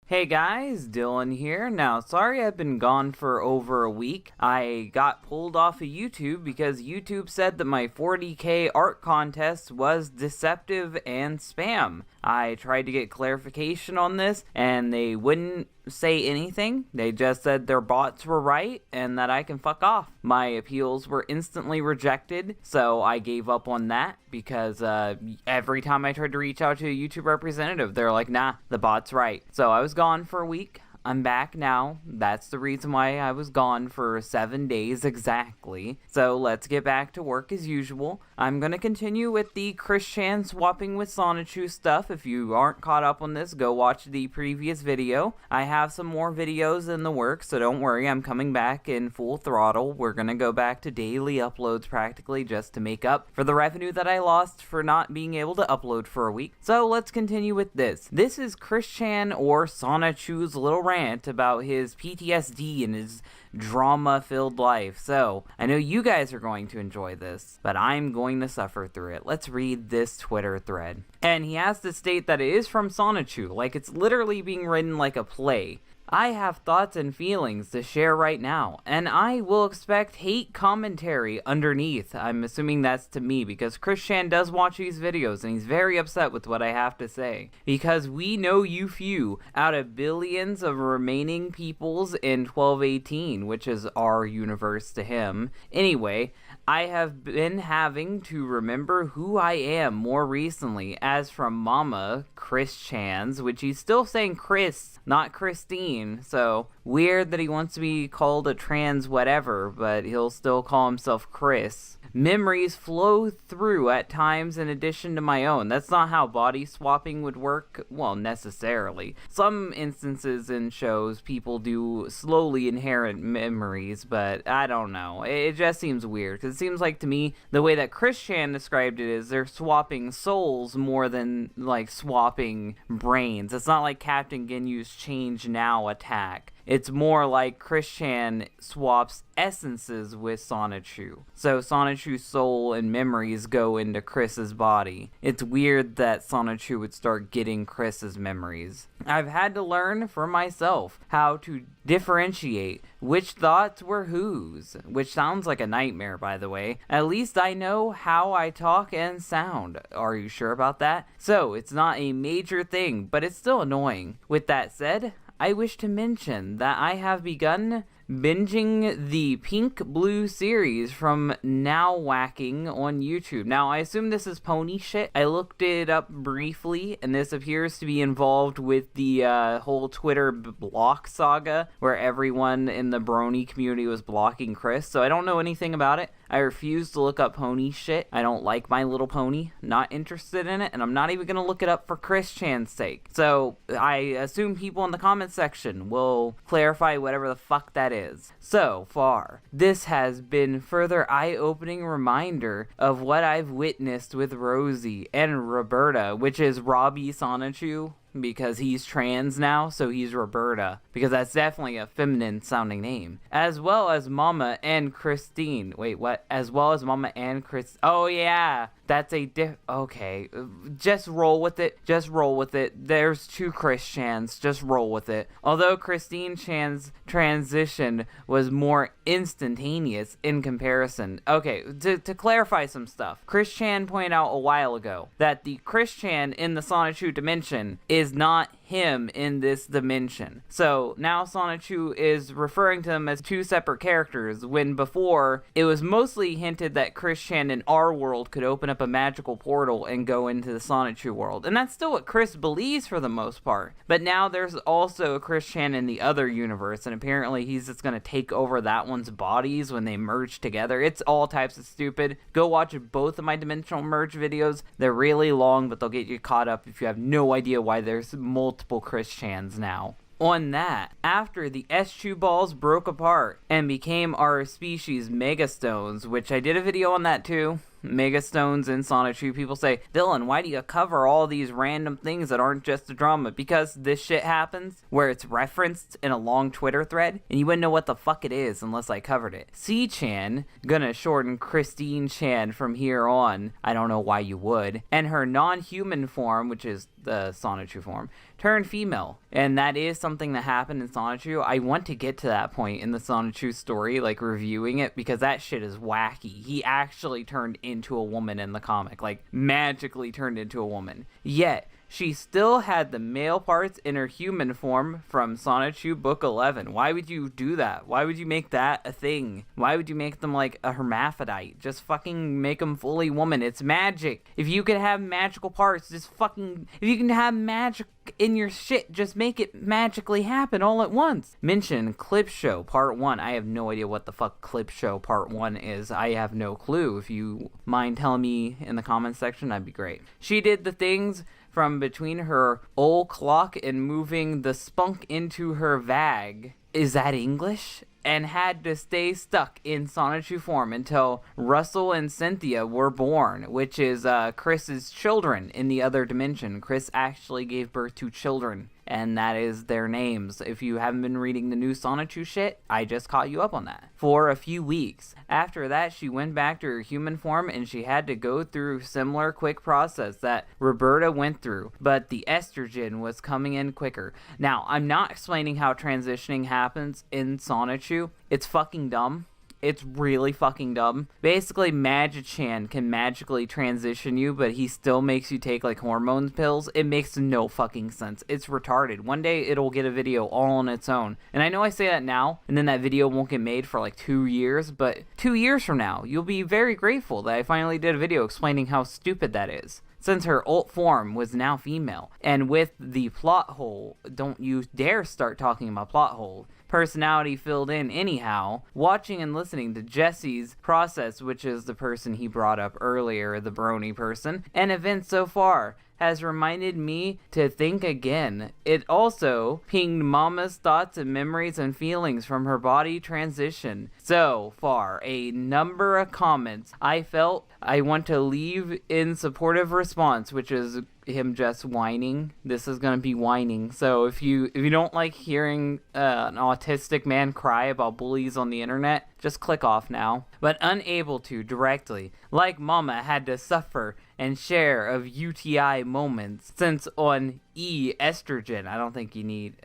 Hey guys, Dylan here. Now, sorry I've been gone for over a week. I got pulled off of YouTube because YouTube said that my 40k art contest was deceptive and spam. I tried to get clarification on this and they wouldn't say anything. They just said their bots were right and that I can fuck off. My appeals were instantly rejected, so I gave up on that because every time I tried to reach out to a YouTube representative, they're like, nah, the bot's right. So I was gone for a week. I'm back now. That's the reason why I was gone for 7 days exactly. So let's get back to work as usual. I'm going to continue with the Christian swapping with Sonichu stuff. If you aren't caught up on this, go watch the previous video. I have some more videos in the works, so don't worry, I'm coming back in full throttle. We're going to go back to daily uploads practically just to make up for the revenue that I lost for not being able to upload for a week. So let's continue with this. This is Christian or Sonichu's little rant about his PTSD and his drama-filled life. So, I know you guys are going to enjoy this, but I'm going to suffer through it. Let's read this Twitter thread. And he has to state that it is from Sonichu, like it's literally being written like a play. I have thoughts and feelings to share right now, and I will expect hate commentary underneath. I'm assuming that's to me, because Christian does watch these videos, and he's very upset with what I have to say. Because we know you few out of billions of remaining peoples in 1218, which is our universe to him. Anyway, I have been having to remember who I am more recently, as from Mama, Chris-chans, which he's still saying Chris, not Christine. So, weird that he wants to be called a trans whatever, but he'll still call himself Chris. Memories flow through at times in addition to my own. That's not how body swapping would work, well, necessarily. Some instances in shows, people do slowly inherit memories, but I don't know. It just seems weird, because it seems like to me, the way that Christian described it is they're swapping souls more than, like, swapping brains. It's not like Captain Ginyu's Change Now attack. It's more like Christian swaps essences with Sonichu. So Sonichu's soul and memories go into Chris's body. It's weird that Sonichu would start getting Chris's memories. I've had to learn for myself how to differentiate which thoughts were whose, which sounds like a nightmare, by the way. At least I know how I talk and sound. Are you sure about that? So, it's not a major thing, but it's still annoying. With that said, I wish to mention that I have begun binging the Pink Blue series from Now Whacking on YouTube. Now, I assume this is pony shit. I looked it up briefly, and this appears to be involved with the whole Twitter block saga, where everyone in the brony community was blocking Chris, so I don't know anything about it. I refuse to look up pony shit. I don't like My Little Pony, not interested in it, and I'm not even gonna look it up for Chris-chan's sake. So, I assume people in the comments section will clarify whatever the fuck that is. So far, this has been further eye-opening reminder of what I've witnessed with Rosie and Roberta, which is Robbie Sonichu, because he's trans now, so he's Roberta, because that's definitely a feminine sounding name, as well as Mama and Christine. Wait, what? As well as Mama and Chris. Oh yeah, that's a okay, just roll with it. Just roll with it. There's two Chris-chans. Just roll with it. Although Christine Chan's transition was more instantaneous in comparison. Okay, to clarify some stuff, Chris-chan pointed out a while ago that the Chris-chan in the Sonichu dimension is not him in this dimension. So now Sonichu is referring to them as two separate characters, when before it was mostly hinted that Chris-chan in our world could open up a magical portal and go into the Sonichu world. And that's still what Chris believes for the most part. But now there's also a Chris-chan in the other universe, and apparently he's just gonna take over that one's bodies when they merge together. It's all types of stupid. Go watch both of my dimensional merge videos. They're really long, but they'll get you caught up if you have no idea why there's multiple Chris-chans now. On that, after the S2 balls broke apart and became our species megastones, which I did a video on that too, Megastones in Sonichu. People say, Dylan, why do you cover all these random things that aren't just a drama? Because this shit happens where it's referenced in a long Twitter thread, and you wouldn't know what the fuck it is unless I covered it. C-Chan, gonna shorten Christine Chan from here on, I don't know why you would, and her non-human form, which is the Sonichu form, turned female. And that is something that happened in Sonichu. I want to get to that point in the Sonichu story, like reviewing it, because that shit is wacky. He actually turned into a woman in the comic, like magically turned into a woman. Yet, she still had the male parts in her human form from Sonichu Book 11. Why would you do that? Why would you make that a thing? Why would you make them like a hermaphrodite? Just fucking make them fully woman. It's magic. If you can have magical parts, just fucking... If you can have magic in your shit, just make it magically happen all at once. Mention Clip Show Part 1. I have no idea what the fuck Clip Show Part 1 is. I have no clue. If you mind telling me in the comments section, that'd be great. She did the things from between her old clock and moving the spunk into her vag. Is that English? And had to stay stuck in Sonichu form until Russell and Cynthia were born, which is Chris's children in the other dimension. Chris actually gave birth to children, and that is their names. If you haven't been reading the new Sonichu shit, I just caught you up on that. For a few weeks. After that, she went back to her human form, and she had to go through similar quick process that Roberta went through, but the estrogen was coming in quicker. Now, I'm not explaining how transitioning happens in Sonichu. It's fucking dumb. It's really fucking dumb. Basically, Magi-Chan can magically transition you, but he still makes you take, like, hormone pills. It makes no fucking sense. It's retarded. One day, it'll get a video all on its own. And I know I say that now, and then that video won't get made for, like, 2 years, but 2 years from now, you'll be very grateful that I finally did a video explaining how stupid that is. Since her alt form was now female. And with the plot hole, don't you dare start talking about plot hole. Personality filled in anyhow, watching and listening to Jesse's process, which is the person he brought up earlier, the brony person, and events so far, has reminded me to think again. It also pinged Mama's thoughts and memories and feelings from her body transition. So far, a number of comments I felt I want to leave in supportive response, which is him just whining. This is gonna be whining. So if you don't like hearing an autistic man cry about bullies on the internet, just click off now. But unable to directly, like Mama had to suffer and share of UTI moments since on estrogen. I don't think you need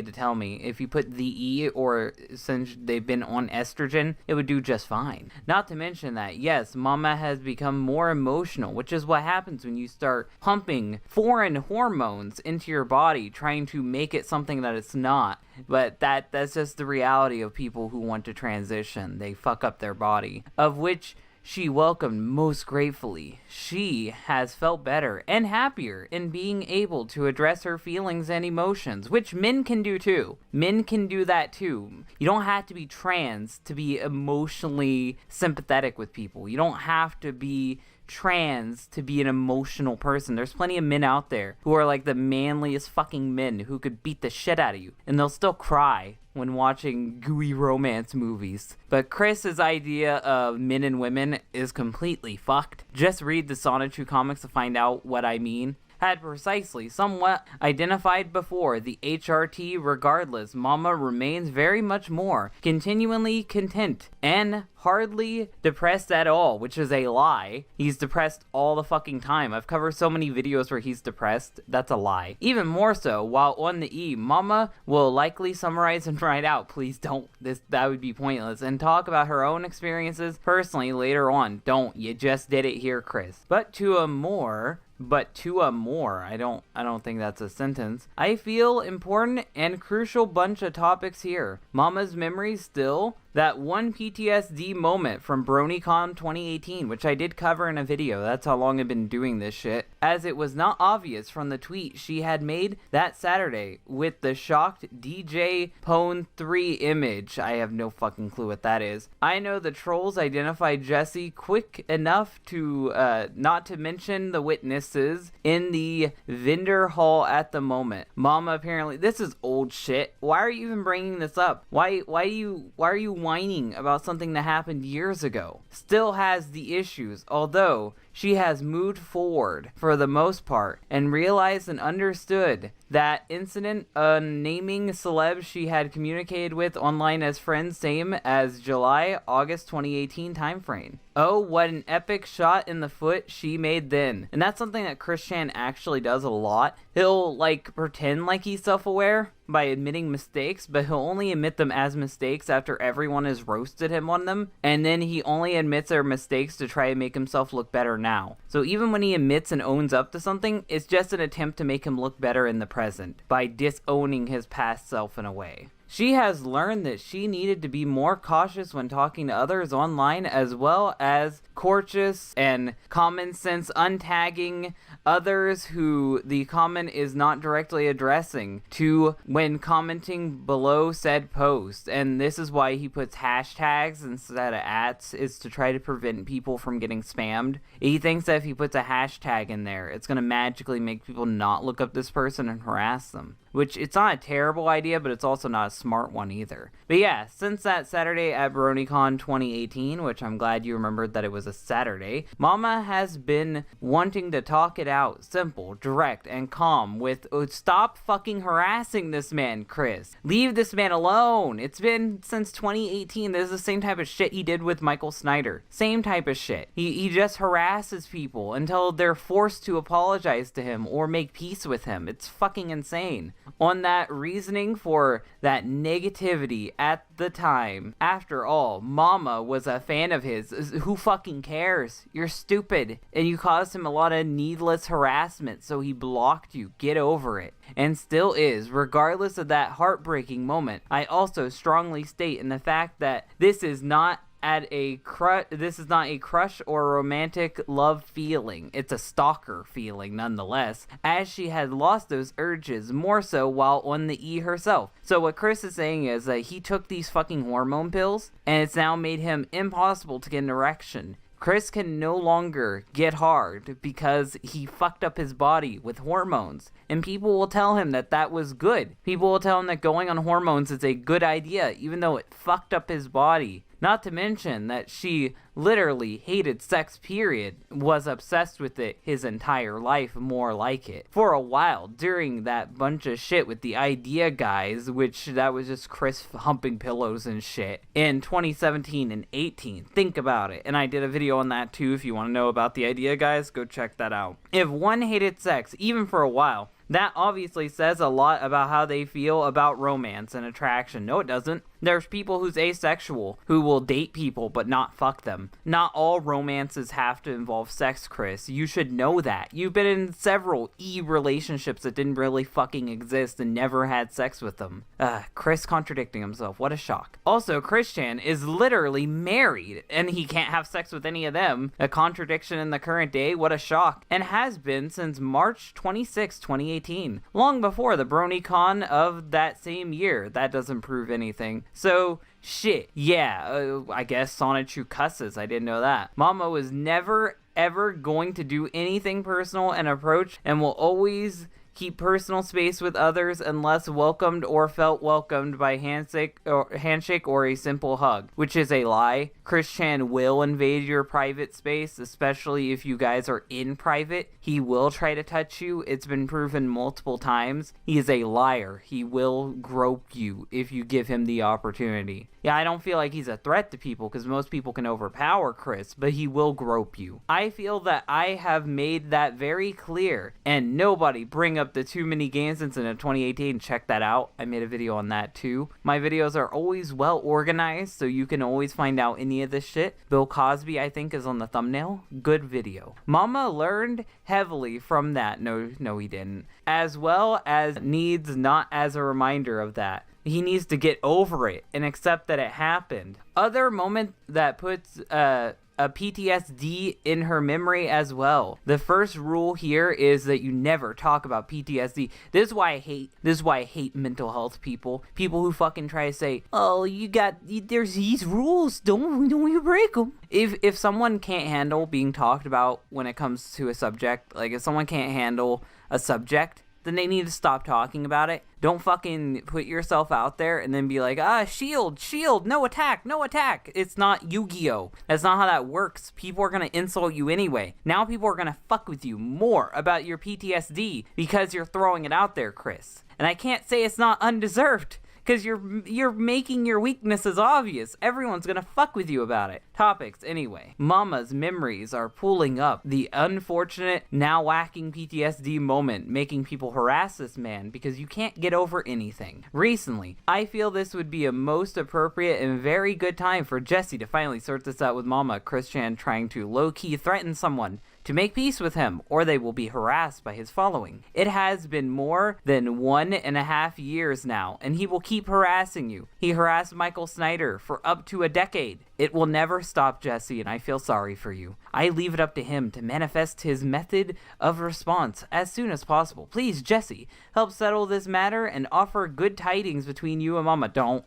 to tell me. If you put the E, or since they've been on estrogen, it would do just fine. Not to mention that, yes, Mama has become more emotional, which is what happens when you start pumping foreign hormones into your body, trying to make it something that it's not. But that's just the reality of people who want to transition. They fuck up their body, of which she welcomed most gratefully. She has felt better and happier in being able to address her feelings and emotions, which men can do too. Men can do that too. You don't have to be trans to be emotionally sympathetic with people. You don't have to be trans to be an emotional person. There's plenty of men out there who are like the manliest fucking men who could beat the shit out of you, and they'll still cry when watching gooey romance movies. But Chris's idea of men and women is completely fucked. Just read the Sonichu comics to find out what I mean. Had precisely somewhat identified before the HRT. Regardless, Mama remains very much more continually content and hardly depressed at all, which is a lie. He's depressed all the fucking time. I've covered so many videos where he's depressed. That's a lie. Even more so, while on the E, Mama will likely summarize and write out, please don't, that would be pointless, and talk about her own experiences personally later on. Don't, you just did it here, Chris. But to a more, I don't think that's a sentence. I feel important and crucial bunch of topics here. Mama's memories still, that one PTSD moment from BronyCon 2018, which I did cover in a video. That's how long I've been doing this shit. As it was not obvious from the tweet she had made that Saturday with the shocked DJ Pone 3 image. I have no fucking clue what that is. I know the trolls identified Jesse quick enough to not to mention the witnesses in the vendor hall at the moment. Mama apparently, this is old shit. Why are you even bringing this up? Why are you whining about something that happened years ago. Still has the issues, although she has moved forward for the most part and realized and understood that incident, naming celebs she had communicated with online as friends, same as July-August 2018 timeframe. Oh, what an epic shot in the foot she made then. And that's something that Chris Chan actually does a lot. He'll, pretend like he's self-aware by admitting mistakes, but he'll only admit them as mistakes after everyone has roasted him on them, and then he only admits their mistakes to try and make himself look better now. So even when he admits and owns up to something, it's just an attempt to make him look better in the present, by disowning his past self in a way. She has learned that she needed to be more cautious when talking to others online, as well as courteous and common sense untagging others who the comment is not directly addressing to when commenting below said post. And this is why he puts hashtags instead of ats, is to try to prevent people from getting spammed. He thinks that if he puts a hashtag in there, it's going to magically make people not look up this person and harass them. Which, it's not a terrible idea, but it's also not a smart one either. But yeah, since that Saturday at BronyCon 2018, which I'm glad you remembered that it was a Saturday, Mama has been wanting to talk it out, simple, direct, and calm with, stop fucking harassing this man, Chris. Leave this man alone. It's been since 2018. This is the same type of shit he did with Michael Snyder. Same type of shit. He just harasses people until they're forced to apologize to him or make peace with him. It's fucking insane. On that reasoning for that negativity at the time. After all, Mama was a fan of his. Who fucking cares? You're stupid. And you caused him a lot of needless harassment, so he blocked you. Get over it. And still is, regardless of that heartbreaking moment. I also strongly state in the fact that this is not a crush or romantic love feeling. It's a stalker feeling nonetheless, as she had lost those urges more so while on the E herself. So what Chris is saying is that he took these fucking hormone pills and it's now made him impossible to get an erection. Chris can no longer get hard because he fucked up his body with hormones. And people will tell him that that was good. People will tell him that going on hormones is a good idea, even though it fucked up his body. Not to mention that she literally hated sex, period, was obsessed with it his entire life, more like it. For a while, during that bunch of shit with the Idea guys, which that was just Chris humping pillows and shit, in 2017 and 18. Think about it. And I did a video on that too. If you want to know about the Idea guys, go check that out. If one hated sex, even for a while, that obviously says a lot about how they feel about romance and attraction. No, it doesn't. There's people who's asexual who will date people but not fuck them. Not all romances have to involve sex, Chris. You should know that. You've been in several relationships that didn't really fucking exist and never had sex with them. Chris contradicting himself. What a shock. Also, Chris Chan is literally married and he can't have sex with any of them. A contradiction in the current day. What a shock. And has been since March 26, 2018. Long before the BronyCon of that same year. That doesn't prove anything. So, shit. Yeah, I guess Sonichu cusses. I didn't know that. Mama was never, ever going to do anything personal and approach and will always keep personal space with others unless welcomed or felt welcomed by handshake or a simple hug, which is a lie. Chris Chan will invade your private space, especially if you guys are in private. He will try to touch you. It's been proven multiple times. He is a liar. He will grope you if you give him the opportunity. Yeah, I don't feel like he's a threat to people because most people can overpower Chris, but he will grope you. I feel that I have made that very clear, and nobody bring up the Too Many Games incident of 2018. Check that out. I made a video on that too. My videos are always well organized, so you can always find out any of this shit. Bill Cosby, I think, is on the thumbnail. Good video. Mama learned heavily from that. No, he didn't. As well as needs not as a reminder of that. He needs to get over it and accept that it happened. Other moment that puts a PTSD in her memory as well. The first rule here is that you never talk about PTSD. This is why I hate mental health people. People who fucking try to say, "Oh, there's these rules. Don't you break them." If someone can't handle being talked about when it comes to a subject, like if someone can't handle a subject, then they need to stop talking about it. Don't fucking put yourself out there and then be like, shield, no attack. It's not Yu-Gi-Oh! That's not how that works. People are gonna insult you anyway. Now people are gonna fuck with you more about your PTSD because you're throwing it out there, Chris. And I can't say it's not undeserved, because you're making your weaknesses obvious. Everyone's gonna fuck with you about it. Topics, anyway. Mama's memories are pulling up the unfortunate, now whacking PTSD moment, making people harass this man because you can't get over anything. Recently, I feel this would be a most appropriate and very good time for Jesse to finally sort this out with Mama. Christian trying to low-key threaten someone to make peace with him, or they will be harassed by his following. It has been more than 1.5 years now, and he will keep harassing you. He harassed Michael Snyder for up to a decade. It will never stop, Jesse, and I feel sorry for you. I leave it up to him to manifest his method of response as soon as possible. Please, Jesse, help settle this matter and offer good tidings between you and Mama. Don't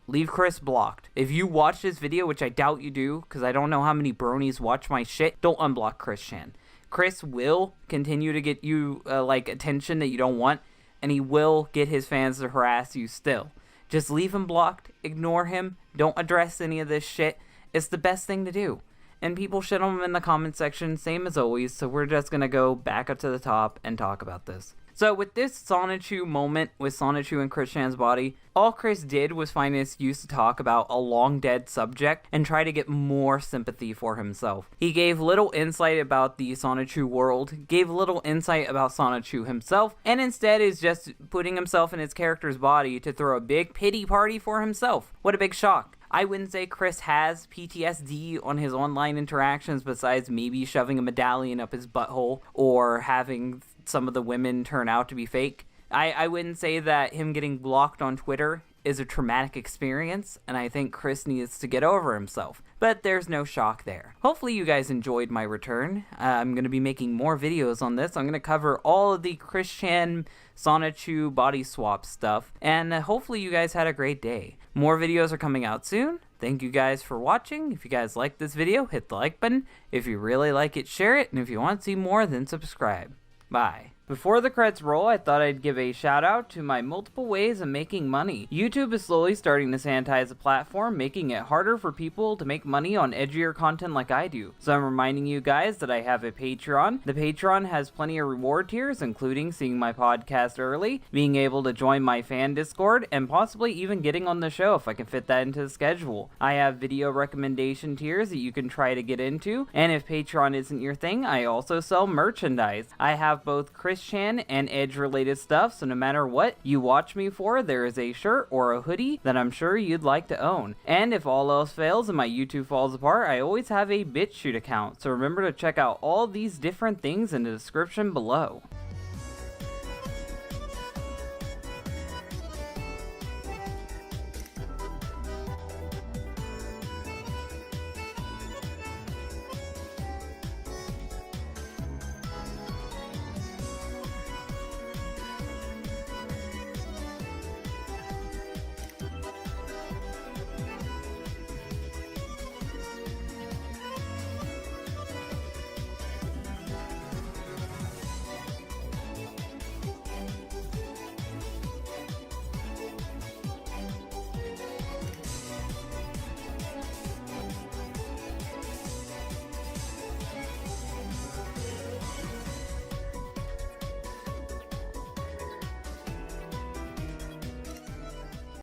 leave Chris blocked. If you watch this video, which I doubt you do, because I don't know how many bronies watch my shit, don't unblock Christian. Chris will continue to get you attention that you don't want, and he will get his fans to harass you still. Just leave him blocked, ignore him, don't address any of this shit. It's the best thing to do. And people shit on him in the comment section, same as always, so we're just gonna go back up to the top and talk about this. So with this Sonichu moment with Sonichu and Christian's body, all Chris did was find an excuse to talk about a long dead subject and try to get more sympathy for himself. He gave little insight about the Sonichu world, gave little insight about Sonichu himself, and instead is just putting himself in his character's body to throw a big pity party for himself. What a big shock. I wouldn't say Chris has PTSD on his online interactions besides maybe shoving a medallion up his butthole or having some of the women turn out to be fake. I wouldn't say that him getting blocked on Twitter is a traumatic experience, and I think Chris needs to get over himself. But there's no shock there. Hopefully you guys enjoyed my return. I'm going to be making more videos on this. I'm going to cover all of the Christian Sonichu body swap stuff, and hopefully you guys had a great day. More videos are coming out soon. Thank you guys for watching. If you guys liked this video, hit the like button. If you really like it, share it. And if you want to see more, then subscribe. Bye. Before the credits roll, I thought I'd give a shout out to my multiple ways of making money. YouTube is slowly starting to sanitize the platform, making it harder for people to make money on edgier content like I do. So I'm reminding you guys that I have a Patreon. The Patreon has plenty of reward tiers, including seeing my podcast early, being able to join my fan Discord, and possibly even getting on the show if I can fit that into the schedule. I have video recommendation tiers that you can try to get into, and if Patreon isn't your thing, I also sell merchandise. I have both Christian and Edge related stuff, so no matter what you watch me for, there is a shirt or a hoodie that I'm sure you'd like to own. And if all else fails and my YouTube falls apart, I always have a BitChute account, so remember to check out all these different things in the description below.